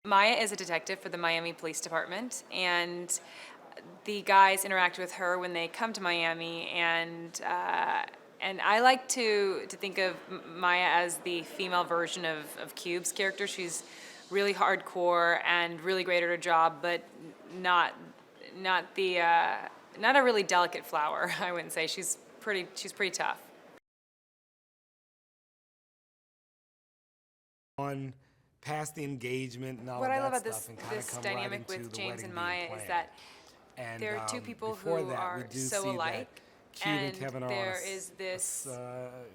Maya is a detective for the Miami Police Department, and the guys interact with her when they come to Miami, and I like to think of Maya as the female version of Cube's character. She's really hardcore and really great at her job, but not a really delicate flower. I wouldn't say. She's pretty tough. On past the engagement and all What of I that love about stuff, and this come dynamic right into with the James wedding and being Maya is planned. that And there are two people before who that, are we do so see alike, that Cube and and Kevin are there on is this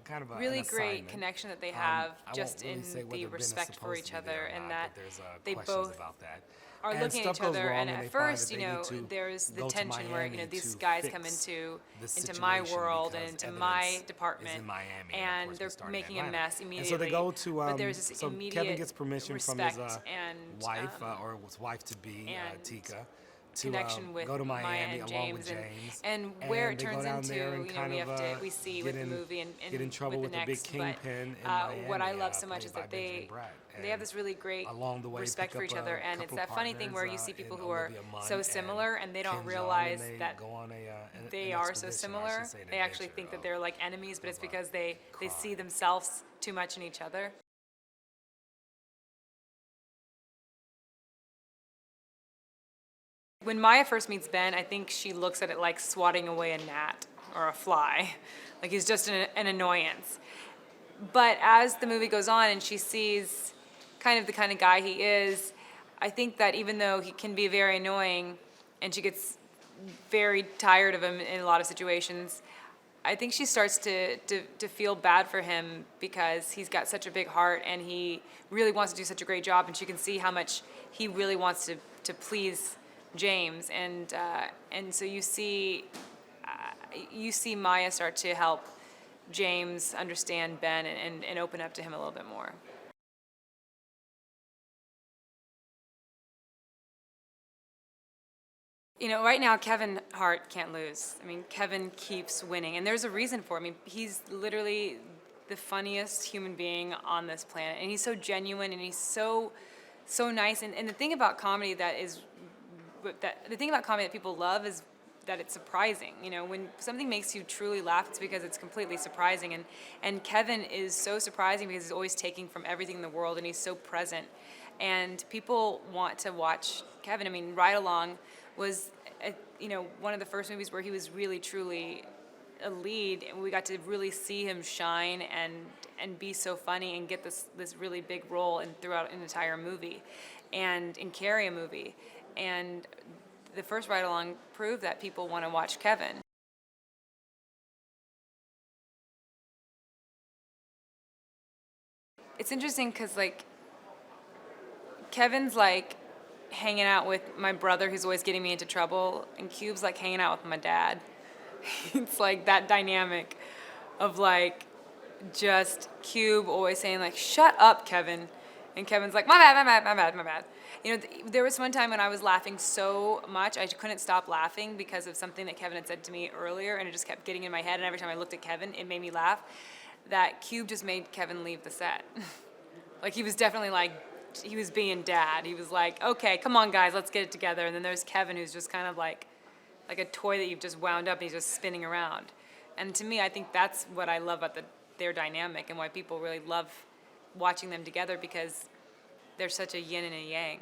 kind of really an great assignment. connection that they have I just won't really in say whether the Ben is respect for supposed each to be there other, or and not, that but there's they questions both about that. are And looking at each stuff goes other, wrong, and and at they find first, that you they know, need to there's the go to tension where, you know, Miami these to guys come fix into the my situation world because and into evidence my is department, in Miami, and of course, we they're start in making a Atlanta. mess And immediately. so they go to, but there's this so immediate Kevin gets permission from his respect and wife, or his wife-to-be, and Tika, to connection with go to Maya Miami and along with James, James. and where it they go turns down into, there and you know, kind of, we see get with the in- movie and get in trouble with with the the big next, kingpin in but Miami, what I love so much played is by that Benjamin Bratt. they have And this really great along the way, respect pick for up each other, a and it's couple that funny thing where you partners, see people in who are Olivia Munn so and similar and they don't Jeong, realize and they that go on they an are so expedition, or I similar. should say an They actually adventure think that of- they're like enemies, but it's of, because they crime. see themselves too much in each other. When Maya first meets Ben, I think she looks at it like swatting away a gnat or a fly. Like he's just an annoyance. But as the movie goes on and she sees the kind of guy he is, I think that even though he can be very annoying and she gets very tired of him in a lot of situations, I think she starts to feel bad for him because he's got such a big heart and he really wants to do such a great job, and she can see how much he really wants to please James, and so you see Maya start to help James understand Ben and open up to him a little bit more. You know, right now, Kevin Hart can't lose. I mean, Kevin keeps winning, and there's a reason for it. I mean, he's literally the funniest human being on this planet, and he's so genuine, and he's so nice. And the thing about comedy the thing about comedy that people love is that it's surprising. You know, when something makes you truly laugh, it's because it's completely surprising. And Kevin is so surprising because he's always taking from everything in the world, and he's so present. And people want to watch Kevin. I mean, Ride Along was, one of the first movies where he was really, truly a lead, and we got to really see him shine and be so funny and get this really big role throughout an entire movie and carry a movie. And the first Ride Along proved that people want to watch Kevin. It's interesting because, like, Kevin's, like, hanging out with my brother who's always getting me into trouble, and Cube's, like, hanging out with my dad. It's, like, that dynamic of, like, just Cube always saying, like, shut up, Kevin. And Kevin's like, my bad. You know, there was one time when I was laughing so much, I couldn't stop laughing because of something that Kevin had said to me earlier, and it just kept getting in my head, and every time I looked at Kevin, it made me laugh, that Cube just made Kevin leave the set. Like, he was definitely like, he was being dad. He was like, okay, come on, guys, let's get it together. And then there's Kevin, who's just kind of like a toy that you've just wound up, and he's just spinning around. And to me, I think that's what I love about their dynamic and why people really love watching them together, because they're such a yin and a yang.